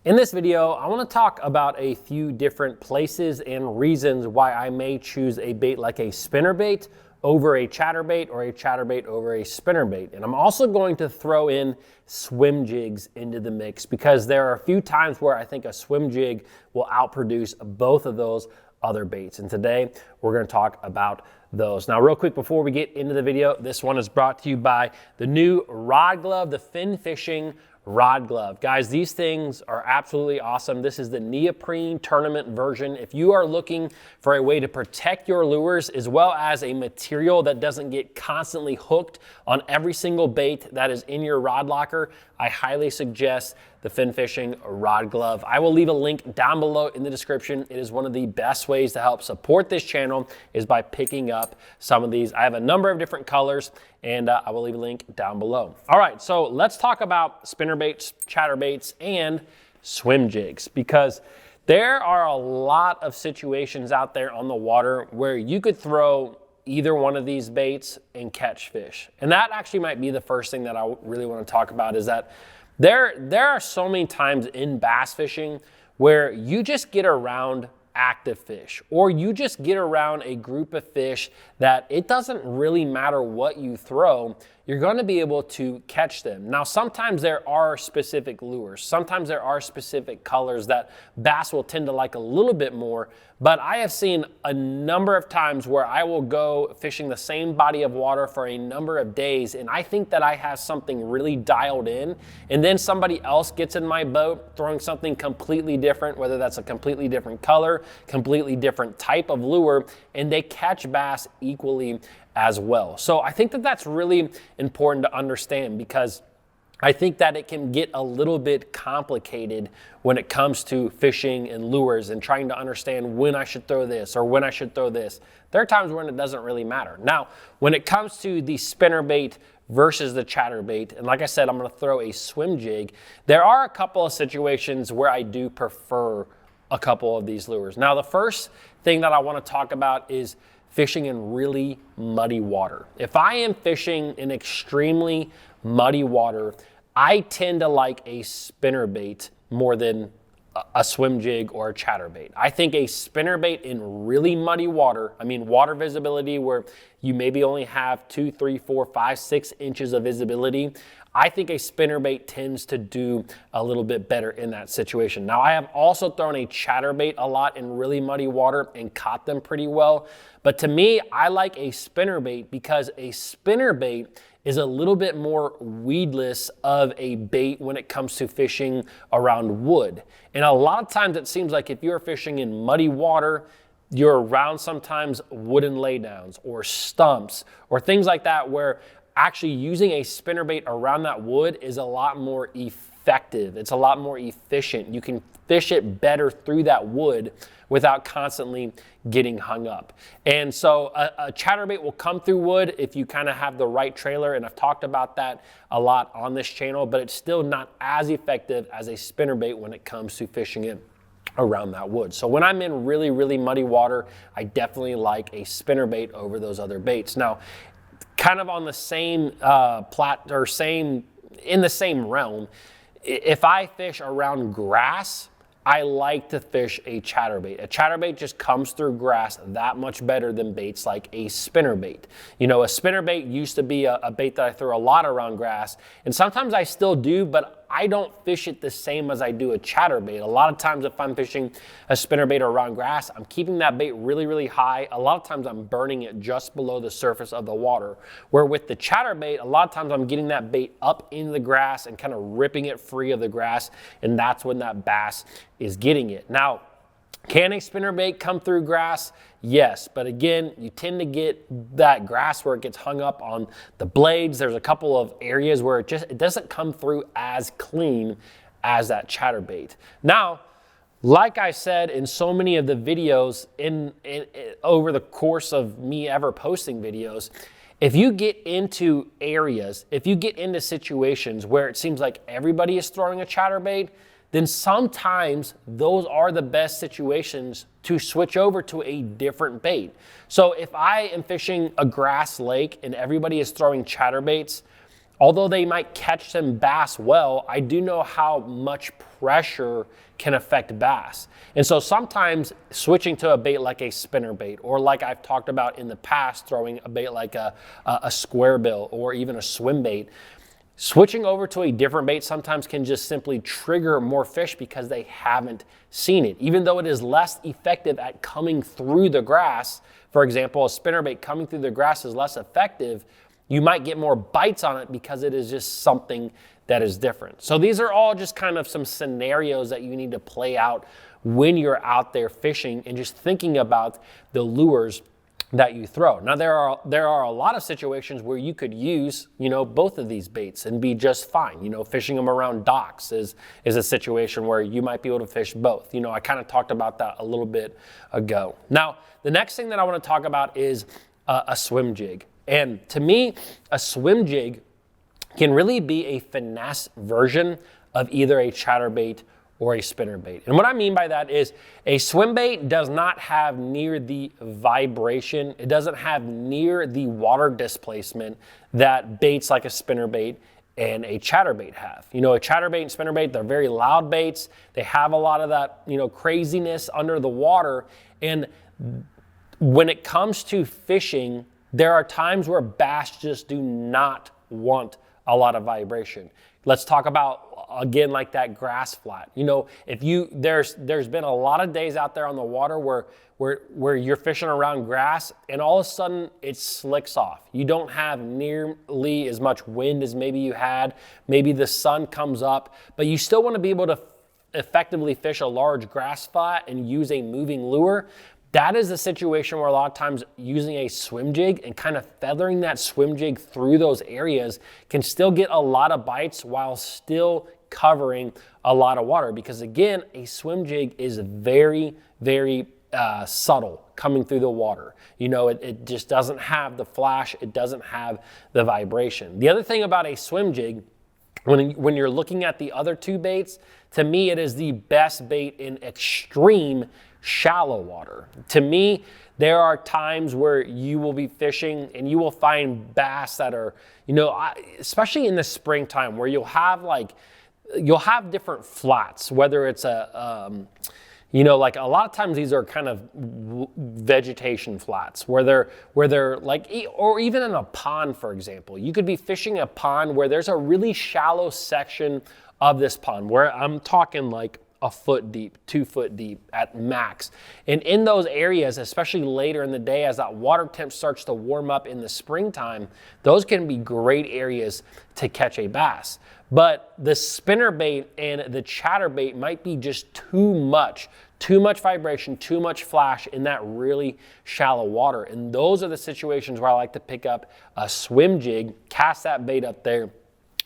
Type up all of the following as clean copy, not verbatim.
In this video, I want to talk about a few different places and reasons why I may choose a bait like a spinnerbait over a chatterbait or a chatterbait over a spinnerbait. And I'm also going to throw in swim jigs into the mix because there are a few times where I think a swim jig will outproduce both of those other baits. And today we're going to talk about those. Now, real quick before we get into the video, this one is brought to you by the new rod glove, the Fin Fishing rod glove. Guys, these things are absolutely awesome. This is the neoprene tournament version. If you are looking for a way to protect your lures as well as a material that doesn't get constantly hooked on every single bait that is in your rod locker, I highly suggest the Fin Fishing rod glove. I will leave a link down below in the description. It is one of the best ways to help support this channel is by picking up some of these. I have a number of different colors and I will leave a link down below. All right, so let's talk about spinnerbaits, chatterbaits, and swim jigs because there are a lot of situations out there on the water where you could throw either one of these baits and catch fish. And that actually might be the first thing that I really want to talk about is that there are so many times in bass fishing where you just get around active fish or you just get around a group of fish that it doesn't really matter what you throw, you're going to be able to catch them. Now, sometimes there are specific lures. Sometimes there are specific colors that bass will tend to like a little bit more, but I have seen a number of times where I will go fishing the same body of water for a number of days, and I think that I have something really dialed in, and then somebody else gets in my boat throwing something completely different, whether that's a completely different color, completely different type of lure, and they catch bass equally as well. So I think that that's really important to understand because I think that it can get a little bit complicated when it comes to fishing and lures and trying to understand when I should throw this or when I should throw this. There are times when it doesn't really matter. Now, when it comes to the spinnerbait versus the chatterbait, and like I said, I'm going to throw a swim jig, there are a couple of situations where I do prefer a couple of these lures. Now, the first thing that I want to talk about is fishing in really muddy water. If I am fishing in extremely muddy water, I tend to like a spinnerbait more than a swim jig or a chatterbait. I think a spinnerbait in really muddy water, I mean water visibility where you maybe only have 2, 3, 4, 5, 6 inches of visibility, I think a spinnerbait tends to do a little bit better in that situation. Now, I have also thrown a chatterbait a lot in really muddy water and caught them pretty well. But to me, I like a spinnerbait because a spinnerbait is a little bit more weedless of a bait when it comes to fishing around wood. And a lot of times it seems like if you're fishing in muddy water, you're around sometimes wooden laydowns or stumps or things like that where actually using a spinnerbait around that wood is a lot more effective. It's a lot more efficient. You can fish it better through that wood without constantly getting hung up. And so a chatterbait will come through wood if you kind of have the right trailer, and I've talked about that a lot on this channel, but it's still not as effective as a spinnerbait when it comes to fishing it around that wood. So when I'm in really, really muddy water, I definitely like a spinnerbait over those other baits. Now, kind of on the same in the same realm, if I fish around grass, I like to fish a chatterbait. A chatterbait just comes through grass that much better than baits like a spinnerbait. You know, a spinnerbait used to be a bait that I threw a lot around grass, and sometimes I still do, but I don't fish it the same as I do a chatterbait. A lot of times if I'm fishing a spinnerbait around grass, I'm keeping that bait really, really high. A lot of times I'm burning it just below the surface of the water. Where with the chatterbait, a lot of times I'm getting that bait up in the grass and kind of ripping it free of the grass, and that's when that bass is getting it. Now, can a spinnerbait come through grass? Yes, but again, you tend to get that grass where it gets hung up on the blades. There's a couple of areas where it doesn't come through as clean as that chatterbait. Now, like I said in so many of the videos over the course of me ever posting videos, if you get into areas, if you get into situations where it seems like everybody is throwing a chatterbait, then sometimes those are the best situations to switch over to a different bait. So if I am fishing a grass lake and everybody is throwing chatterbaits, although they might catch some bass well, I do know how much pressure can affect bass. And so sometimes switching to a bait like a spinnerbait, or like I've talked about in the past, throwing a bait like a square bill or even a swim bait, switching over to a different bait sometimes can just simply trigger more fish because they haven't seen it. Even though it is less effective at coming through the grass, for example, a spinnerbait coming through the grass is less effective, you might get more bites on it because it is just something that is different. So these are all just kind of some scenarios that you need to play out when you're out there fishing and just thinking about the lures that you throw. Now there are a lot of situations where you could use, you know, both of these baits and be just fine. You know, fishing them around docks is a situation where you might be able to fish both. You know, I kind of talked about that a little bit ago. Now, the next thing that I want to talk about is a swim jig. And to me, a swim jig can really be a finesse version of either a chatterbait or a spinnerbait. And what I mean by that is a swim bait does not have near the vibration, it doesn't have near the water displacement that baits like a spinnerbait and a chatterbait have. You know, a chatterbait and spinnerbait, they're very loud baits. They have a lot of that, you know, craziness under the water. And when it comes to fishing, there are times where bass just do not want a lot of vibration. Let's talk about, again, like that grass flat. You know, if there's been a lot of days out there on the water where you're fishing around grass and all of a sudden it slicks off. You don't have nearly as much wind as maybe you had. Maybe the sun comes up, but you still want to be able to effectively fish a large grass flat and use a moving lure. That is a situation where a lot of times using a swim jig and kind of feathering that swim jig through those areas can still get a lot of bites while still covering a lot of water. Because again, a swim jig is very, very subtle coming through the water. You know, it just doesn't have the flash, it doesn't have the vibration. The other thing about a swim jig, when you're looking at the other two baits, to me it is the best bait in extreme shallow water. To me, there are times where you will be fishing and you will find bass that are, you know, especially in the springtime, where you'll have different flats, whether it's you know, like a lot of times these are kind of vegetation flats where they're like, or even in a pond, for example. You could be fishing a pond where there's a really shallow section of this pond where I'm talking like a foot deep, 2 foot deep at max. And in those areas, especially later in the day as that water temp starts to warm up in the springtime, those can be great areas to catch a bass. But the spinnerbait and the chatterbait might be just too much vibration, too much flash in that really shallow water. And those are the situations where I like to pick up a swim jig, cast that bait up there,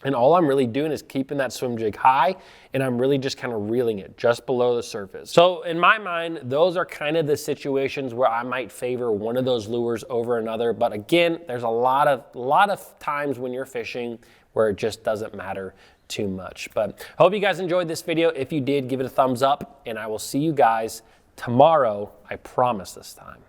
and all I'm really doing is keeping that swim jig high, and I'm really just kind of reeling it just below the surface. So in my mind, those are kind of the situations where I might favor one of those lures over another. But again, there's a lot of times when you're fishing where it just doesn't matter too much. But I hope you guys enjoyed this video. If you did, give it a thumbs up, and I will see you guys tomorrow. I promise this time.